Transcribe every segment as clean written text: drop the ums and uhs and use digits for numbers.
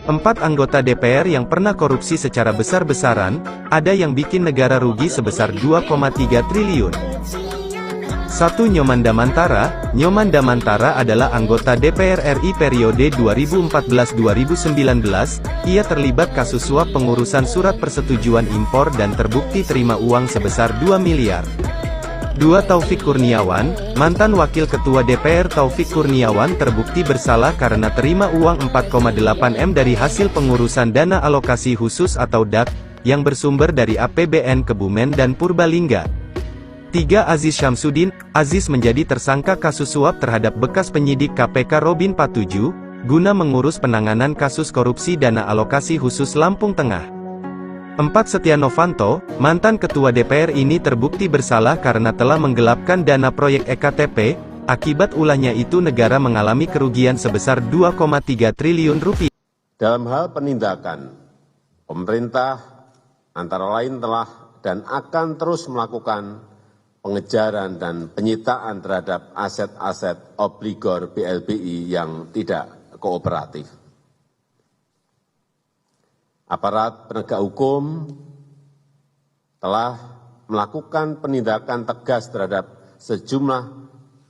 4 anggota DPR yang pernah korupsi secara besar-besaran, ada yang bikin negara rugi sebesar 2,3 triliun. 1. Nyoman Damantara. Nyoman Damantara adalah anggota DPR RI periode 2014-2019, ia terlibat kasus suap pengurusan surat persetujuan impor dan terbukti terima uang sebesar 2 miliar. 2. Taufik Kurniawan. Mantan Wakil Ketua DPR Taufik Kurniawan terbukti bersalah karena terima uang 4,8 M dari hasil pengurusan dana alokasi khusus atau DAK, yang bersumber dari APBN Kebumen dan Purbalingga. 3. Aziz Syamsuddin. Aziz menjadi tersangka kasus suap terhadap bekas penyidik KPK Robin Patuju, guna mengurus penanganan kasus korupsi dana alokasi khusus Lampung Tengah. 4. Setia Novanto. Mantan Ketua DPR ini terbukti bersalah karena telah menggelapkan dana proyek EKTP, akibat ulahnya itu negara mengalami kerugian sebesar 2,3 triliun rupiah. Dalam hal penindakan, pemerintah antara lain telah dan akan terus melakukan pengejaran dan penyitaan terhadap aset-aset obligor BLBI yang tidak kooperatif. Aparat penegak hukum telah melakukan penindakan tegas terhadap sejumlah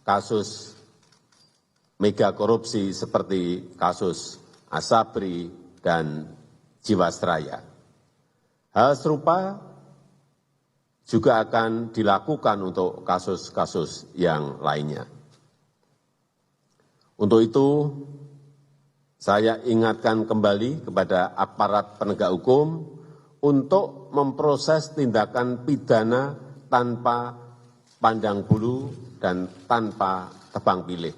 kasus mega korupsi seperti kasus Asabri dan Jiwasraya. Hal serupa juga akan dilakukan untuk kasus-kasus yang lainnya. Untuk itu, saya ingatkan kembali kepada aparat penegak hukum untuk memproses tindakan pidana tanpa pandang bulu dan tanpa tebang pilih.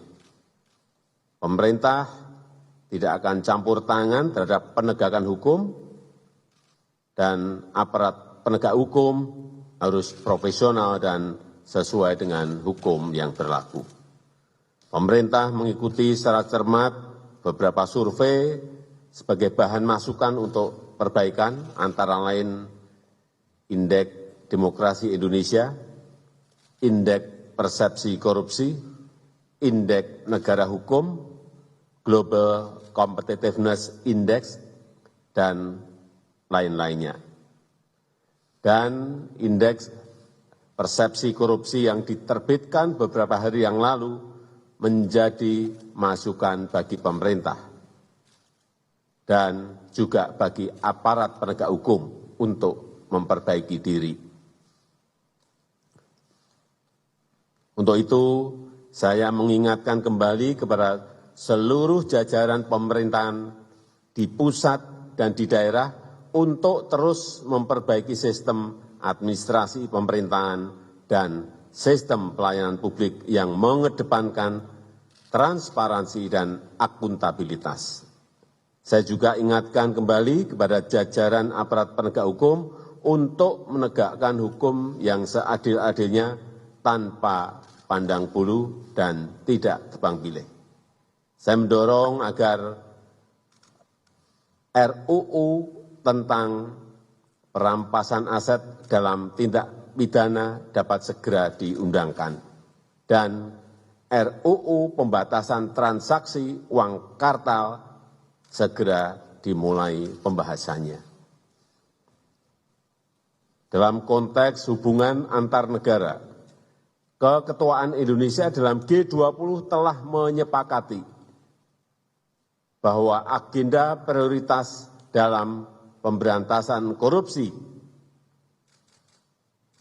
Pemerintah tidak akan campur tangan terhadap penegakan hukum, dan aparat penegak hukum harus profesional dan sesuai dengan hukum yang berlaku. Pemerintah mengikuti secara cermat beberapa survei sebagai bahan masukan untuk perbaikan, antara lain Indeks Demokrasi Indonesia, Indeks Persepsi Korupsi, Indeks Negara Hukum, Global Competitiveness Index, dan lain-lainnya. Dan indeks persepsi korupsi yang diterbitkan beberapa hari yang lalu menjadi masukan bagi pemerintah dan juga bagi aparat penegak hukum untuk memperbaiki diri. Untuk itu, saya mengingatkan kembali kepada seluruh jajaran pemerintahan di pusat dan di daerah untuk terus memperbaiki sistem administrasi pemerintahan dan sistem pelayanan publik yang mengedepankan transparansi dan akuntabilitas. Saya juga ingatkan kembali kepada jajaran aparat penegak hukum untuk menegakkan hukum yang seadil-adilnya tanpa pandang bulu dan tidak tebang pilih. Saya mendorong agar RUU tentang perampasan aset dalam tindak pidana dapat segera diundangkan, dan RUU pembatasan transaksi uang kartal segera dimulai pembahasannya. Dalam konteks hubungan antar negara, keketuaan Indonesia dalam G20 telah menyepakati bahwa agenda prioritas dalam pemberantasan korupsi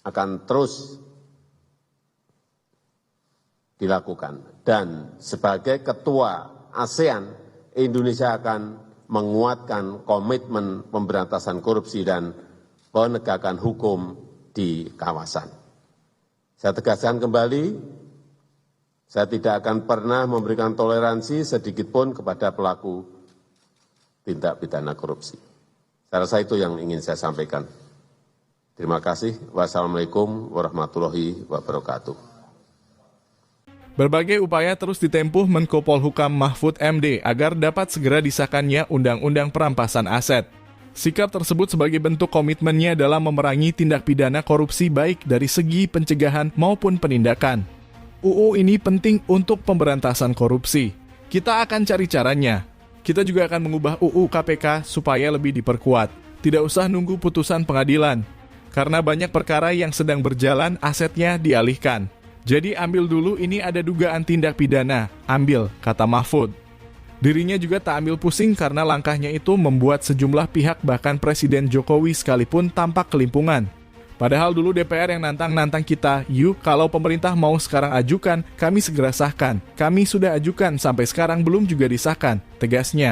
akan terus dilakukan. Dan sebagai ketua ASEAN, Indonesia akan menguatkan komitmen pemberantasan korupsi dan penegakan hukum di kawasan. Saya tegaskan kembali, saya tidak akan pernah memberikan toleransi sedikitpun kepada pelaku tindak pidana korupsi. Saya rasa itu yang ingin saya sampaikan. Terima kasih. Wassalamualaikum warahmatullahi wabarakatuh. Berbagai upaya terus ditempuh Menko Polhukam Mahfud MD agar dapat segera disahkannya Undang-Undang Perampasan Aset. Sikap tersebut sebagai bentuk komitmennya dalam memerangi tindak pidana korupsi baik dari segi pencegahan maupun penindakan. UU ini penting untuk pemberantasan korupsi. Kita akan cari caranya. Kita juga akan mengubah UU KPK supaya lebih diperkuat. Tidak usah nunggu putusan pengadilan. Karena banyak perkara yang sedang berjalan, asetnya dialihkan. Jadi ambil dulu, ini ada dugaan tindak pidana. Ambil, kata Mahfud. Dirinya juga tak ambil pusing karena langkahnya itu membuat sejumlah pihak bahkan Presiden Jokowi sekalipun tampak kelimpungan. Padahal dulu DPR yang nantang-nantang kita, yuk kalau pemerintah mau sekarang ajukan, kami segera sahkan. Kami sudah ajukan sampai sekarang belum juga disahkan, tegasnya.